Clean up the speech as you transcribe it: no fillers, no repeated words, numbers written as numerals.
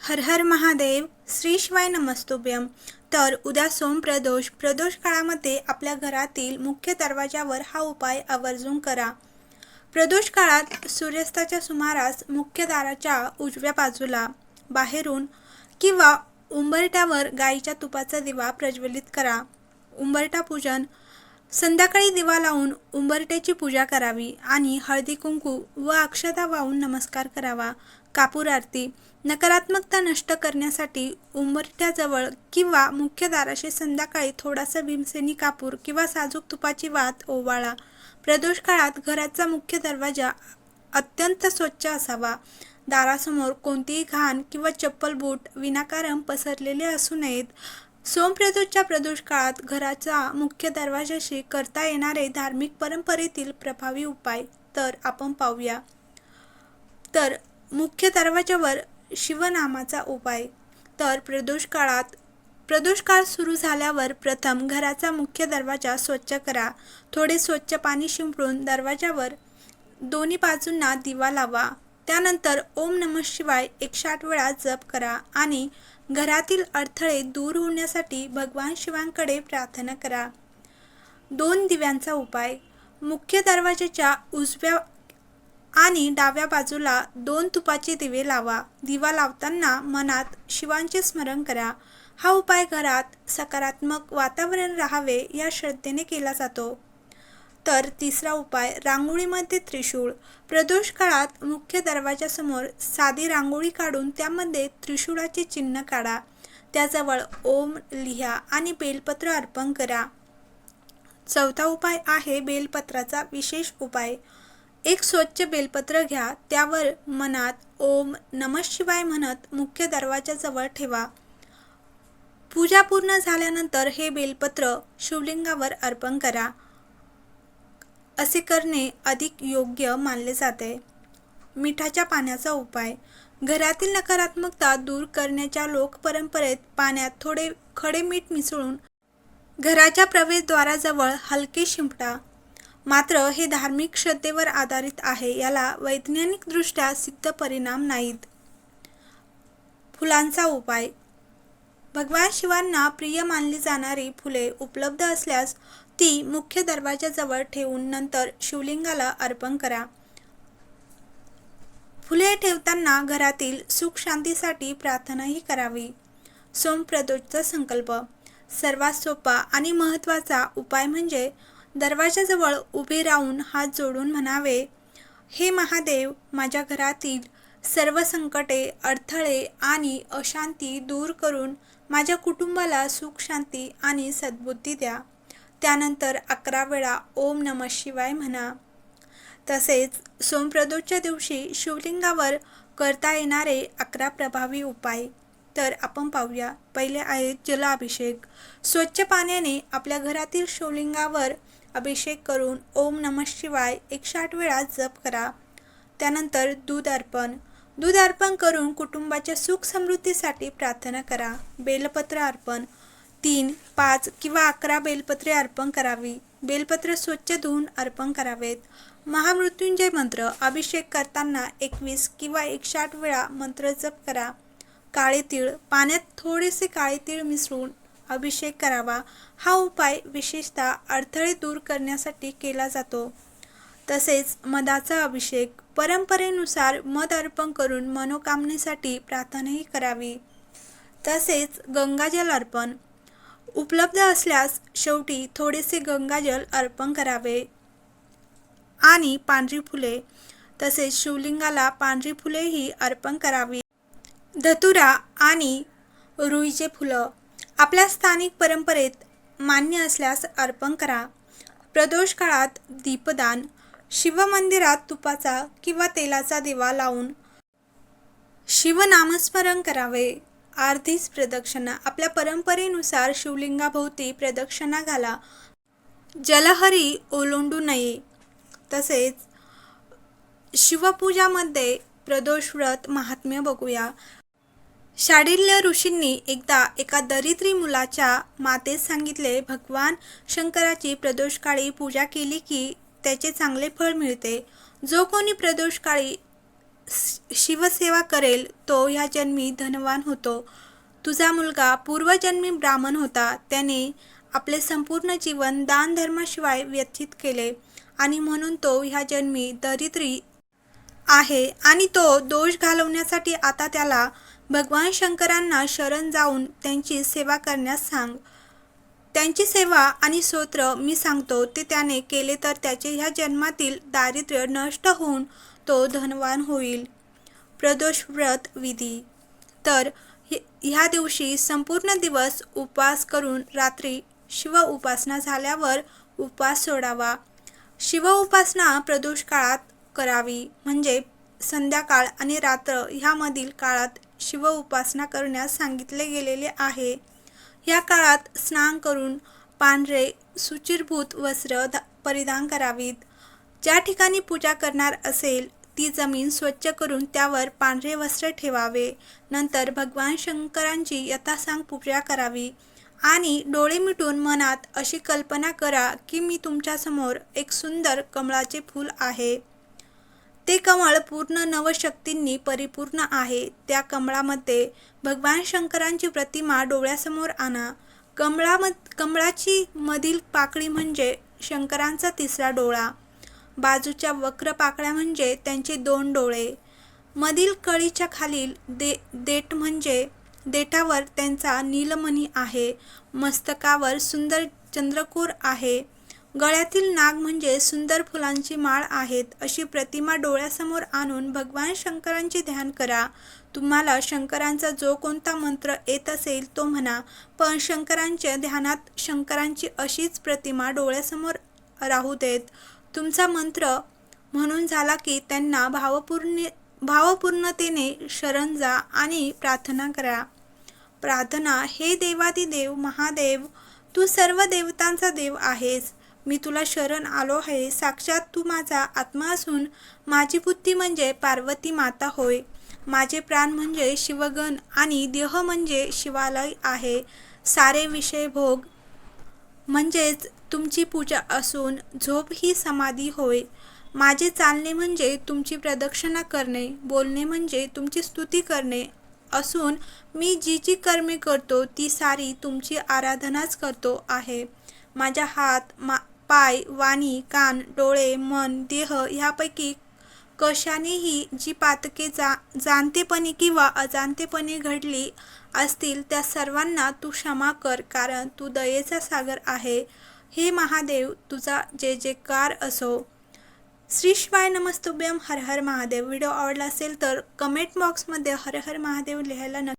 हर हर महादेव. श्री शिवाय नमस्तुभ्यम. तर उद्या सोमप्रदोष काळामध्ये आपल्या घरातील मुख्य दरवाजावर हा उपाय आवर्जून करा. प्रदोष काळात सूर्यास्ताच्या सुमारास मुख्य दाराच्या उजव्या बाजूला बाहेरून किंवा उंबरठ्यावर गाईच्या तुपाचा दिवा प्रज्वलित करा. उंबरठा पूजन. संध्याकाळी दिवा लावून उंबरठ्याची पूजा करावी आणि हळदी कुंकू व अक्षता वाहून नमस्कार करावा. कापूर आरती. नकारात्मकता नष्ट करण्यासाठी उंबरठ्याजवळ किंवा मुख्य दाराशी संध्याकाळी थोडासा भीमसेनी कापूर किंवा साजूक तुपाची वात ओवाळा. प्रदोष काळात घराचा मुख्य दरवाजा अत्यंत स्वच्छ असावा. दारासमोर कोणतीही घाण किंवा चप्पल बूट विनाकारण पसरलेले असू नयेत. सोमप्रदोषच्या प्रदोष काळात घराचा मुख्य दरवाजाशी करता येणारे धार्मिक परंपरेतील प्रभावी उपाय तर आपण पाहूया. तर मुख्य दरवाजावर शिवनामाचा उपाय. तर प्रदोष काळ सुरू झाल्यावर प्रथम घराचा मुख्य दरवाजा स्वच्छ करा. थोडे स्वच्छ पाणी शिंपडून दरवाजावर दोन्ही बाजूंना दिवा लावा. त्यानंतर ओम नमः शिवाय 108 वेळा जप करा आणि घरातील अडथळे दूर होण्यासाठी भगवान शिवांकडे प्रार्थना करा. 2 दिव्यांचा उपाय. मुख्य दरवाजाच्या उजव्या आणि डाव्या बाजूला 2 तुपाचे दिवे लावा. दिवा लावताना मनात शिवांचे स्मरण करा. हा उपाय घरात सकारात्मक वातावरण राहावे या श्रद्धेने केला जातो. तर तिसरा उपाय. रांगोळीमध्ये त्रिशूळ. प्रदोष काळात मुख्य दरवाजासमोर साधी रांगोळी काढून त्यामध्ये त्रिशूळाचे चिन्ह काढा. त्याजवळ ओम लिहा आणि बेलपत्र अर्पण करा. चौथा उपाय आहे बेलपत्राचा विशेष उपाय. एक स्वच्छ बेलपत्र घ्या. त्यावर मनात ओम नमः शिवाय म्हणत मुख्य दरवाजाजवळ ठेवा. पूजा पूर्ण झाल्यानंतर हे बेलपत्र शिवलिंगावर अर्पण करा. असे करणे अधिक योग्य मानले जाते. मिठाच्या पाण्याचा उपाय. घरातील नकारात्मकता दूर करण्याच्या लोकपरंपरेत पाण्यात थोडे खडे मीठ मिसळून घराच्या प्रवेशद्वाराजवळ हलके शिंपडा. मात्र हे धार्मिक श्रद्धेवर आधारित आहे. याला वैज्ञानिकदृष्ट्या सिद्ध परिणाम नाहीत. फुलांचा उपाय. भगवान शिवांना प्रिय मानली जाणारी फुले उपलब्ध असल्यास ती मुख्य दरवाजाजवळ ठेवून नंतर शिवलिंगाला अर्पण करा. फुले ठेवताना घरातील सुख शांतीसाठी प्रार्थनाही करावी. सोमप्रदोषचा संकल्प. सर्वात सोपा आणि महत्त्वाचा उपाय म्हणजे दरवाजाजवळ उभे राहून हात जोडून म्हणावे, हे महादेव, माझ्या घरातील सर्व संकटे, अडथळे आणि अशांती दूर करून माझ्या कुटुंबाला सुख शांती आणि सद्बुद्धी द्या. त्यानंतर 11 वेळा ओम नमः शिवाय म्हणा. तसेच सोमप्रदोषच्या दिवशी शिवलिंगावर करता येणारे 11 प्रभावी उपाय तर आपण पाहूया. पहिले आहे जलाभिषेक. स्वच्छ पाण्याने आपल्या घरातील शिवलिंगावर अभिषेक करून ओम नमः शिवाय 108 वेळा जप करा. त्यानंतर दूध अर्पण करून कुटुंबाच्या सुख समृद्धीसाठी प्रार्थना करा. बेलपत्र अर्पण. 3, 5 किंवा 11 बेलपत्रे अर्पण करावी. बेलपत्र स्वच्छ धुवून अर्पण करावेत. महामृत्युंजय मंत्र. अभिषेक करताना 21 किंवा 108 वेळा मंत्र जप करा. काळे तीळ. पाण्यात थोडेसे काळे तीळ मिसळून अभिषेक करावा. हा उपाय विशेषतः अडथळे दूर करण्यासाठी केला जातो. तसेच मधाचा अभिषेक. परंपरेनुसार मध अर्पण करून मनोकामनेसाठी प्रार्थनाही करावी. तसेच गंगाजल अर्पण. उपलब्ध असल्यास शेवटी थोडेसे गंगाजल अर्पण करावे. आणि पांढरी फुले. तसेच शिवलिंगाला पांढरी फुलेही अर्पण करावी. धतुरा आणि रुईचे फुलं आपल्या स्थानिक परंपरेत मान्य असल्यास अर्पण करा. प्रदोष काळात दीपदान. शिवमंदिरात तुपाचा किंवा तेलाचा दिवा लावून शिवनामस्मरण करावे. अर्धीच प्रदक्षिणा. आपल्या परंपरेनुसार शिवलिंगाभोवती प्रदक्षिणा घाला. जलहरी ओलांडू नये. तसेच शिवपूजामध्ये प्रदोष व्रत महात्म्य बघूया. शांडिल्य ऋषींनी एकदा एका दरिद्री मुलाच्या मातेस सांगितले, भगवान शंकराची प्रदोषकाळी पूजा केली की त्याचे चांगले फळ मिळते. जो कोणी प्रदोषकाळी शिवसेवा करेल तो ह्या जन्मी धनवान होतो. तुझा मुलगा पूर्वजन्मी ब्राह्मण होता. त्याने आपले संपूर्ण जीवन दानधर्माशिवाय व्यतीत केले आणि म्हणून तो ह्या जन्मी दरिद्री आहे आणि तो दोष घालवण्यासाठी आता त्याला भगवान शंकरांना शरण जाऊन त्यांची सेवा करण्यास सांग. त्यांची सेवा आणि स्तोत्र मी सांगतो ते त्याने केले तर त्याचे ह्या जन्मातील दारिद्र्य नष्ट होऊन तो धनवान होईल. प्रदोष व्रत विधी. तर ह्या दिवशी संपूर्ण दिवस उपवास करून रात्री शिव उपासना झाल्यावर उपवास सोडावा. शिव उपासना प्रदोष काळात करावी, म्हणजे संध्याकाळ आणि रात्र ह्यामधील काळात शिव उपासना करण्यास सांगितले गेलेले आहे. या काळात स्नान करून पांढरे सुचिरभूत वस्त्र परिधान करावीत. ज्या ठिकाणी पूजा करणार असेल ती जमीन स्वच्छ करून त्यावर पांढरे वस्त्र ठेवावे. नंतर भगवान शंकरांची यथासांग पूजा करावी आणि डोळे मिटून मनात अशी कल्पना करा की मी तुमच्यासमोर एक सुंदर कमळाचे फूल आहे. ते कमळ पूर्ण नवशक्तींनी परिपूर्ण आहे. त्या कमळामध्ये भगवान शंकरांची प्रतिमा डोळ्यासमोर आणा. कमळाची मधील पाकळी म्हणजे शंकरांचा तिसरा डोळा. बाजूच्या वक्र पाकळ्या म्हणजे त्यांचे 2 डोळे. मधील कळीच्या खालील देठ म्हणजे देठावर त्यांचा नीलमणी आहे. मस्तकावर सुंदर चंद्रकोर आहे. गळ्यातील नाग म्हणजे सुंदर फुलांची माळ आहेत. अशी प्रतिमा डोळ्यासमोर आणून भगवान शंकरांचे ध्यान करा. तुम्हाला शंकरांचा जो कोणता मंत्र येत असेल तो म्हणा, पण शंकरांच्या ध्यानात शंकरांची अशीच प्रतिमा डोळ्यासमोर राहू देत. तुमचा मंत्र म्हणून झाला की त्यांना भावपूर्णतेने शरण जा आणि प्रार्थना करा. प्रार्थना. हे देवादिदेव महादेव, तू सर्व देवतांचा देव आहेस. मी तुला शरण आलो आहे. साक्षात तू माझा आत्मा असून माझी बुद्धी म्हणजे पार्वती माता होय. माझे प्राण म्हणजे शिवगण आणि देह म्हणजे शिवालय आहे. सारे विषय भोग म्हणजेच तुमची पूजा असून झोप ही समाधी होय. माझे चालणे म्हणजे तुमची प्रदक्षिणा करणे, बोलणे म्हणजे तुमची स्तुती करणे असून मी जी जी कर्मे करतो ती सारी तुमची आराधनाच करतो आहे. माझ्या हात, पाय, वाणी, कान, डोळे, मन, देह ह्यापैकी कशानेही जी पातके जाणतेपणी किंवा अजाणतेपणी घडली असतील त्या सर्वांना तू क्षमा कर, कारण तू दयेचा सागर आहे. हे महादेव, तुझा जय जयकार असो. श्री शिवाय नमस्तुभ्यम. हर हर महादेव. व्हिडिओ आवडला असेल तर कमेंट बॉक्समध्ये हर हर महादेव लिहायला नक्की